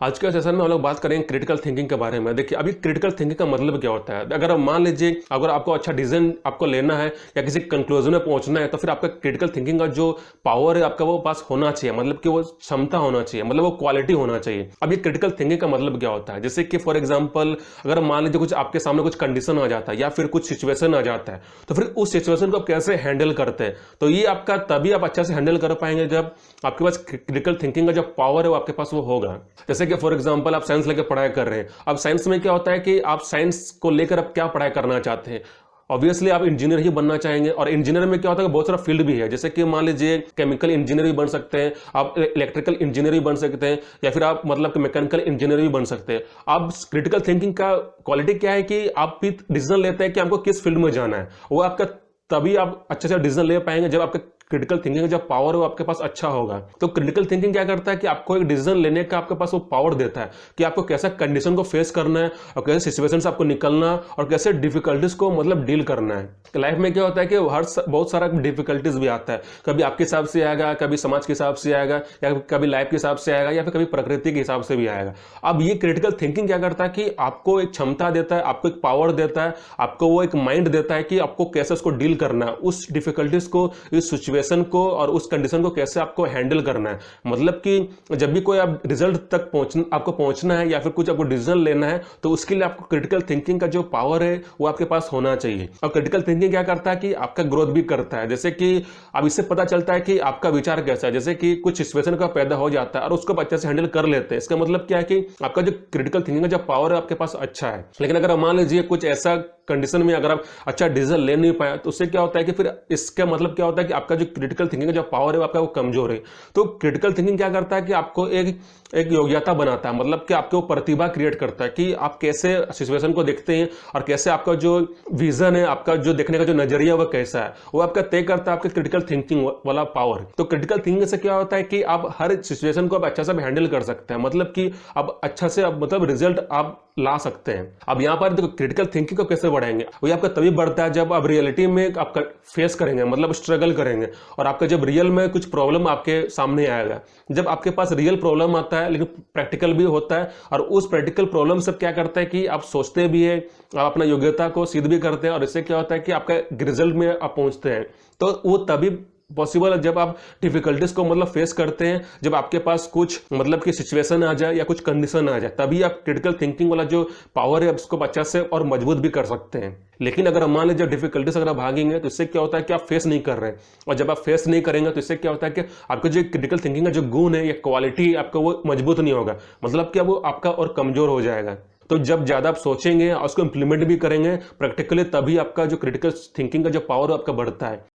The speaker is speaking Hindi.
आज के सेशन में हम लोग बात करेंगे क्रिटिकल थिंकिंग के बारे में। देखिए, अभी क्रिटिकल थिंकिंग का मतलब क्या होता है? अगर आप मान लीजिए, अगर आपको अच्छा डिसीजन आपको लेना है या किसी कंक्लूजन में पहुंचना है, तो फिर आपका क्रिटिकल थिंकिंग का जो पावर है आपका वो पास होना चाहिए, मतलब कि वो क्षमता होना चाहिए, मतलब वो क्वालिटी होना चाहिए। अब ये क्रिटिकल थिंकिंग का मतलब क्या होता है? जैसे कि फॉर एग्जाम्पल, अगर मान लीजिए कुछ आपके सामने कुछ कंडीशन आ जाता है या फिर कुछ सिचुएशन आ जाता है, तो फिर उस सिचुएशन को आप कैसे हैंडल करते हैं, तो ये आपका तभी आप अच्छा से हैंडल कर पाएंगे जब आपके पास क्रिटिकल थिंकिंग का जो पावर है वो आपके पास वो होगा। जैसे कि फॉर एग्जांपल, आप साइंस लेकर पढ़ाई कर रहे हैं। अब साइंस में क्या होता है कि आप साइंस को लेकर अब क्या पढ़ाई करना चाहते हैं? ऑब्वियसली आप इंजीनियर ही बनना चाहेंगे, और इंजीनियर में क्या होता है कि बहुत सारा फील्ड भी है। जैसे कि मान लीजिए केमिकल इंजीनियर भी बन सकते हैं, आप इलेक्ट्रिकल इंजीनियर भी बन सकते हैं, या फिर आप मतलब कि मैकेनिकल इंजीनियर भी बन सकते हैं। अब क्रिटिकल थिंकिंग का क्वालिटी क्या है कि आप भी डिसीजन लेते हैं कि आपको किस फील्ड में जाना है। वो आपका तभी आप अच्छे से डिसीजन ले पाएंगे जब आपका क्रिटिकल थिंकिंग का जो पावर है वो आपके पास अच्छा होगा। तो क्रिटिकल थिंकिंग क्या करता है कि आपको एक डिसीजन लेने का आपके पास वो पावर देता है कि आपको कैसा कंडीशन को फेस करना है, और कैसे सिचुएशन से आपको निकलना, और कैसे डिफिकल्टीज को मतलब डील करना है। लाइफ में क्या होता है कि बहुत सारा डिफिकल्टीज भी आता है। कभी आपके हिसाब से आएगा, कभी समाज के हिसाब से आएगा, या कभी लाइफ के हिसाब से आएगा, या फिर कभी प्रकृति के हिसाब से भी आएगा। अब ये क्रिटिकल थिंकिंग क्या करता है कि आपको एक क्षमता देता है, आपको एक पावर देता है, आपको वो एक माइंड देता है कि आपको कैसे उसको डील करना है, उस डिफिकल्टीज को, इस सिचुएशन को और उस कंडीशन को कैसे आपको हैंडल करना है। मतलब कि जब भी कोई आप रिजल्ट तक आपको पहुंचना है, या फिर कुछ आपको डिसीजन लेना है, तो उसके लिए आपको क्रिटिकल थिंकिंग का जो पावर है वो आपके पास होना चाहिए। और क्रिटिकल थिंकिंग क्या करता है कि आपका ग्रोथ भी करता है। जैसे कि अब इससे पता चलता है कि आपका विचार कैसा है। जैसे कि कुछ सिचुएशन का पैदा हो जाता है और उसको अच्छे से हैंडल कर लेते हैं, इसका मतलब क्या है कि आपका जो क्रिटिकल थिंकिंग का जो पावर है आपके पास अच्छा है। लेकिन अगर मान लीजिए कुछ ऐसा कंडीशन में अगर आप अच्छा डिसीजन ले नहीं पाए, तो उससे क्या होता है कि फिर इसका मतलब क्या होता है कि आपका जो क्रिटिकल थिंकिंग का जो पावर है वो आपका वो कमजोर है। तो क्रिटिकल थिंकिंग क्या करता है कि आपको एक योग्यता बनाता है, मतलब कि आपके वो प्रतिभा क्रिएट करता है कि आप कैसे सिचुएशन को देखते हैं, और कैसे आपका जो विजन है, आपका जो देखने का जो नजरिया वो कैसा है, वो आपका तय करता है आपके क्रिटिकल थिंकिंग वाला पावर। तो क्रिटिकल थिंकिंग से क्या होता है कि आप हर सिचुएशन को आप अच्छा से हैंडल कर सकते हैं, मतलब कि आप अच्छा से मतलब रिजल्ट आप ला सकते हैं। अब यहाँ पर देखो, क्रिटिकल थिंकिंग को कैसे बढ़ाएंगे, वो आपका तभी बढ़ता है जब आप रियलिटी में आपका फेस करेंगे, मतलब स्ट्रगल करेंगे, और आपका जब रियल में कुछ प्रॉब्लम आपके सामने आएगा। जब आपके पास रियल प्रॉब्लम आता है, लेकिन प्रैक्टिकल भी होता है, और उस प्रैक्टिकल प्रॉब्लम से क्या करता है कि आप सोचते भी है, आप अपना योग्यता को सिद्ध भी करते हैं, और इससे क्या होता है कि आपका रिजल्ट में आप पहुंचते हैं। तो वो तभी पॉसिबल है जब आप डिफिकल्टीज को मतलब फेस करते हैं, जब आपके पास कुछ मतलब कि सिचुएशन आ जाए या कुछ कंडीशन आ जाए, तभी आप क्रिटिकल थिंकिंग वाला जो पावर है उसको अच्छा से और मजबूत भी कर सकते हैं। लेकिन अगर मान लीजिए डिफिकल्टीज अगर आप भागेंगे, तो इससे क्या होता है कि आप फेस नहीं कर रहे हैं, और जब आप फेस नहीं करेंगे तो इससे क्या होता है कि आपका जो क्रिटिकल थिंकिंग का जो गुण है या क्वालिटी आपका वो मजबूत नहीं होगा, मतलब कि वो आपका और कमजोर हो जाएगा। तो जब ज्यादा आप सोचेंगे और उसको इंप्लीमेंट भी करेंगे प्रैक्टिकली, तभी आपका जो क्रिटिकल थिंकिंग का जो पावर है आपका बढ़ता है।